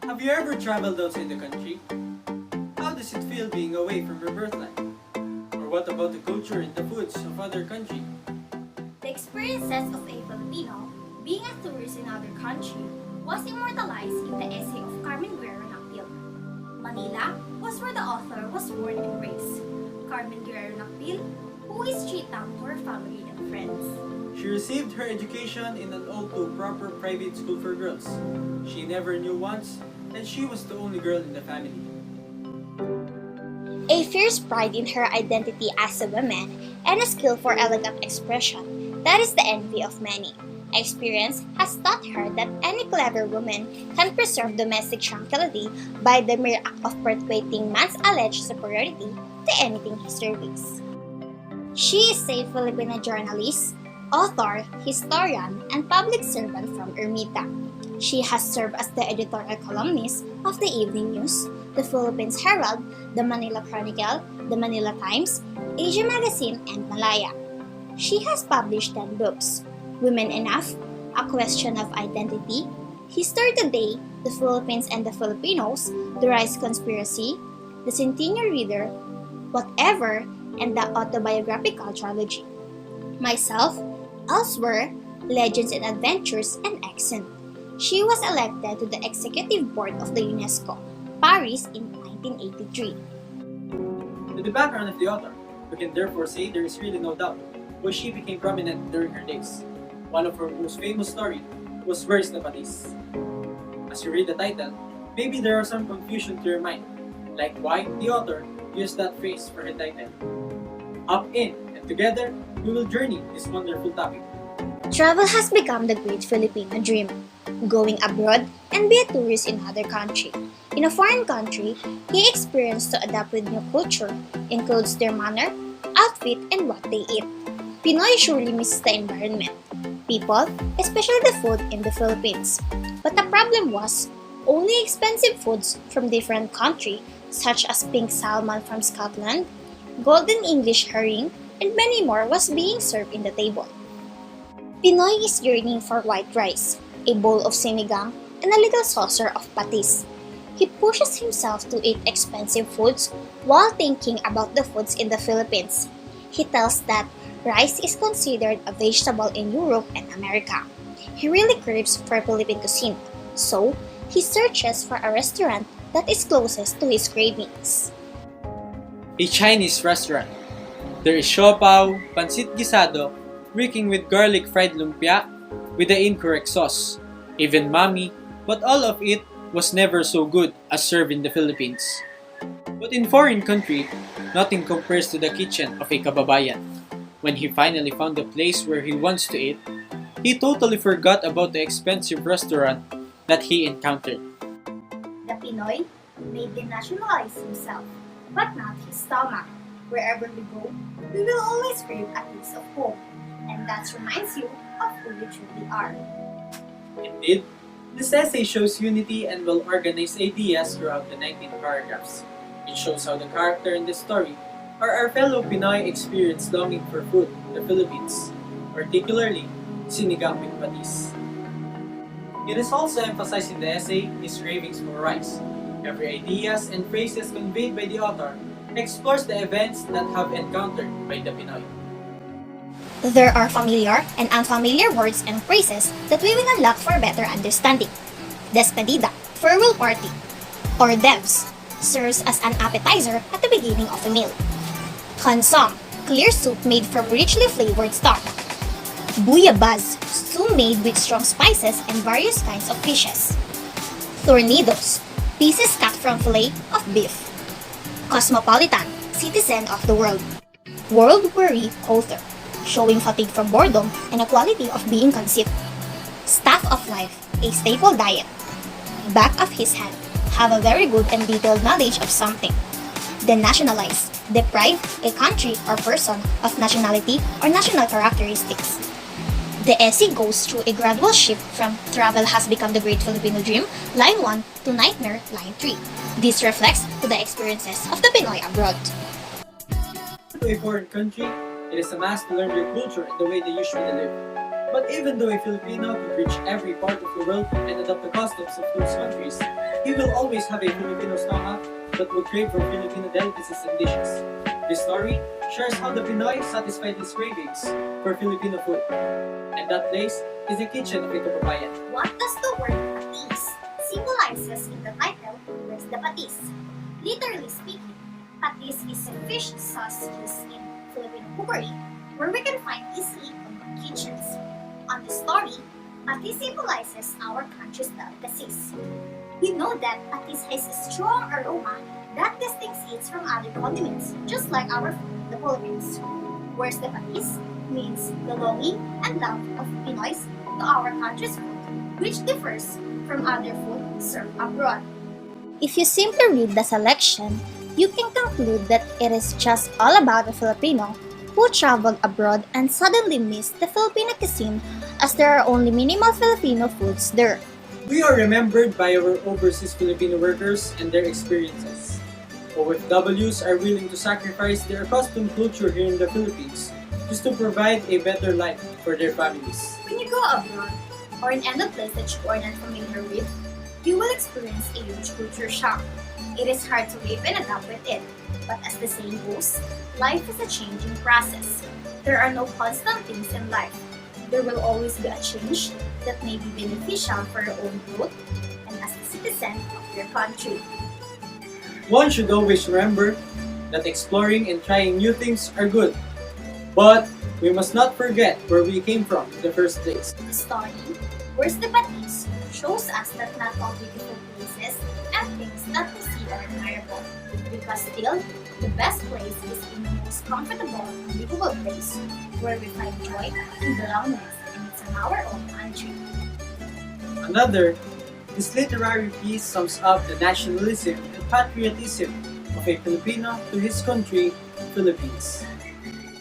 Have you ever traveled outside the country? How does it feel being away from your birthland? Or what about the culture and the foods of other countries? The experiences of a Filipino being a tourist in other country was immortalized in the essay of Carmen Guerrero-Nakpil. Manila was where the author was born and raised. Carmen Guerrero-Nakpil, who is straight down to her family and friends. She received her education in an all-too-proper private school for girls. She never knew once, and she was the only girl in the family. A fierce pride in her identity as a woman and a skill for elegant expression that is the envy of many. Experience has taught her that any clever woman can preserve domestic tranquility by the mere act of perpetuating man's alleged superiority to anything he surveys. She is a Filipino journalist, author, historian, and public servant from Ermita. She has served as the editorial columnist of the Evening News, the Philippines Herald, the Manila Chronicle, the Manila Times, Asia Magazine, and Malaya. She has published 10 books: Women Enough, A Question of Identity, History Today, The Philippines and the Filipinos, The Rice Conspiracy, The Centennial Reader, Whatever, and the Autobiographical Trilogy. Myself, Elsewhere, Legends and Adventures, and Accent. She was elected to the Executive Board of the UNESCO, Paris in 1983. To the background of the author, we can therefore say there is really no doubt why she became prominent during her days. One of her most famous stories was Where's the Patis? As you read the title, maybe there are some confusion to your mind, like why the author used that phrase for her title. Up in, and together, we will journey this wonderful topic. Travel has become the great Filipino dream. Going abroad and be a tourist in other country. In a foreign country, he experienced to adapt with new culture, includes their manner, outfit, and what they eat. Pinoy surely misses the environment, people, especially the food in the Philippines. But the problem was, only expensive foods from different countries, such as pink salmon from Scotland, golden English herring, and many more was being served in the table. Pinoy is yearning for white rice, a bowl of sinigang, and a little saucer of patis. He pushes himself to eat expensive foods while thinking about the foods in the Philippines. He tells that rice is considered a vegetable in Europe and America. He really craves for Philippine cuisine, so he searches for a restaurant that is closest to his cravings. A Chinese restaurant. There is siopaw, pancit guisado, reeking with garlic fried lumpia with the incorrect sauce, even mami, but all of it was never so good as served in the Philippines. But in foreign country, nothing compares to the kitchen of a kababayan. When he finally found the place where he wants to eat, he totally forgot about the expensive restaurant that he encountered. The Pinoy may denationalize himself, but not his stomach. Wherever we go, we will always crave a piece of home, and that reminds you of who you truly are. Indeed, this essay shows unity and well-organized ideas throughout the 19 paragraphs. It shows how the character in this story are our fellow Pinoy experienced longing for food in the Philippines, particularly sinigang with patis. It is also emphasized in the essay his cravings for rice. Every ideas and phrases conveyed by the author explores the events that have encountered by the Pinoy. There are familiar and unfamiliar words and phrases that we will unlock for better understanding. Despedida, farewell party, or devs, serves as an appetizer at the beginning of a meal. Consom, clear soup made from richly flavored stock. Buyabaz, stew made with strong spices and various kinds of fishes. Tornidos, pieces cut from fillet of beef. Cosmopolitan, citizen of the world. World-weary author, showing fatigue from boredom and a quality of being conceived. Staff of life, a staple diet. Back of his hand, have a very good and detailed knowledge of something. Denationalize, deprive a country or person of nationality or national characteristics. The essay goes through a gradual shift from travel has become the great Filipino dream, line 1, to nightmare, line 3. This reflects to the experiences of the Pinoy abroad. To a foreign country, it is a must to learn their culture and the way they usually live. But even though a Filipino could reach every part of the world and adopt the customs of those countries, he will always have a Filipino stomach that would crave for Filipino delicacies and dishes. This story shares how the Pinoy satisfied his cravings for Filipino food. And that place is the kitchen of a kababayan. What does the word patis symbolizes in the title? Where's the patis? Literally speaking, patis is a fish sauce used in Filipino cookery, where we can find easily in kitchens. On the story, patis symbolizes our country's delicacies. We know that patis has a strong aroma that distinguishes it from other condiments, just like our food in the Philippines. Where's the patis means the longing and love of Pinoys to our country's food, which differs from other food served abroad. If you simply read the selection, you can conclude that it is just all about a Filipino who traveled abroad and suddenly missed the Filipino cuisine as there are only minimal Filipino foods there. We are remembered by our overseas Filipino workers and their experiences. OFWs are willing to sacrifice their accustomed culture here in the Philippines just to provide a better life for their families. When you go abroad, or in any place that you are not familiar with, you will experience a huge culture shock. It is hard to live and adapt with it, but as the saying goes, life is a changing process. There are no constant things in life. There will always be a change that may be beneficial for your own growth and as a citizen of your country. One should always remember that exploring and trying new things are good, but we must not forget where we came from in the first place. The story, Where's the Patis, shows us that not all beautiful places and things that we see are admirable, because still, the best place is in the most comfortable and livable place where we find joy and belongingness, and it's in our own country. Another, this literary piece sums up the nationalism and patriotism of a Filipino to his country, Philippines.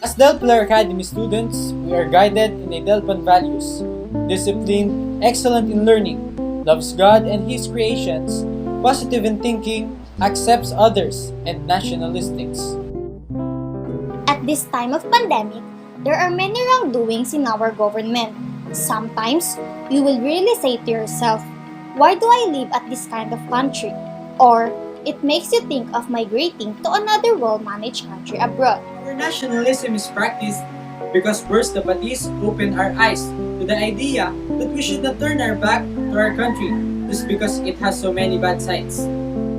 As Del Pilar Academy students, we are guided in a Delpan values: disciplined, excellent in learning, loves God and His creations, positive in thinking, accepts others, and nationalistics. At this time of pandemic, there are many wrongdoings in our government. Sometimes, you will really say to yourself, why do I live at this kind of country? Or, it makes you think of migrating to another well-managed country abroad. Our nationalism is practiced because Where's the Patis opened our eyes to the idea that we should not turn our back to our country just because it has so many bad sides.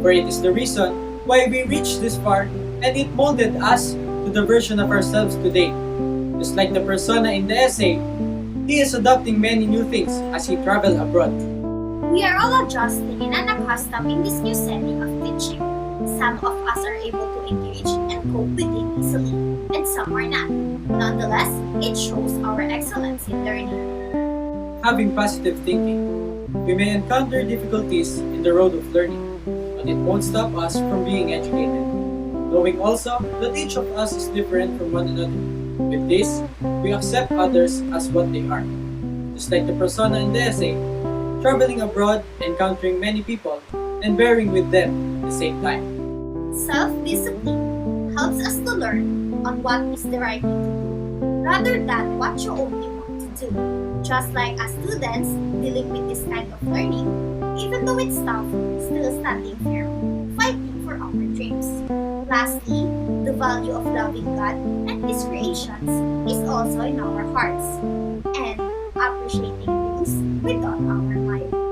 For it is the reason why we reached this far, and it molded us to the version of ourselves today. Just like the persona in the essay, he is adopting many new things as he traveled abroad. We are all adjusting and unaccustomed in this new setting of teaching. Some of us are able to engage and cope with it easily, and some are not. Nonetheless, it shows our excellence in learning. Having positive thinking, we may encounter difficulties in the road of learning, but it won't stop us from being educated. Knowing also that each of us is different from one another. With this, we accept others as what they are. Just like the persona in the essay, traveling abroad, encountering many people, and bearing with them at the same time. Self-discipline helps us to learn on what is the right thing to do, rather than what you only want to do. Just like as students dealing with this kind of learning, even though it's tough, still standing firm, fighting for our dreams. Lastly, the value of loving God and His creations is also in our hearts, and appreciating things with all our might.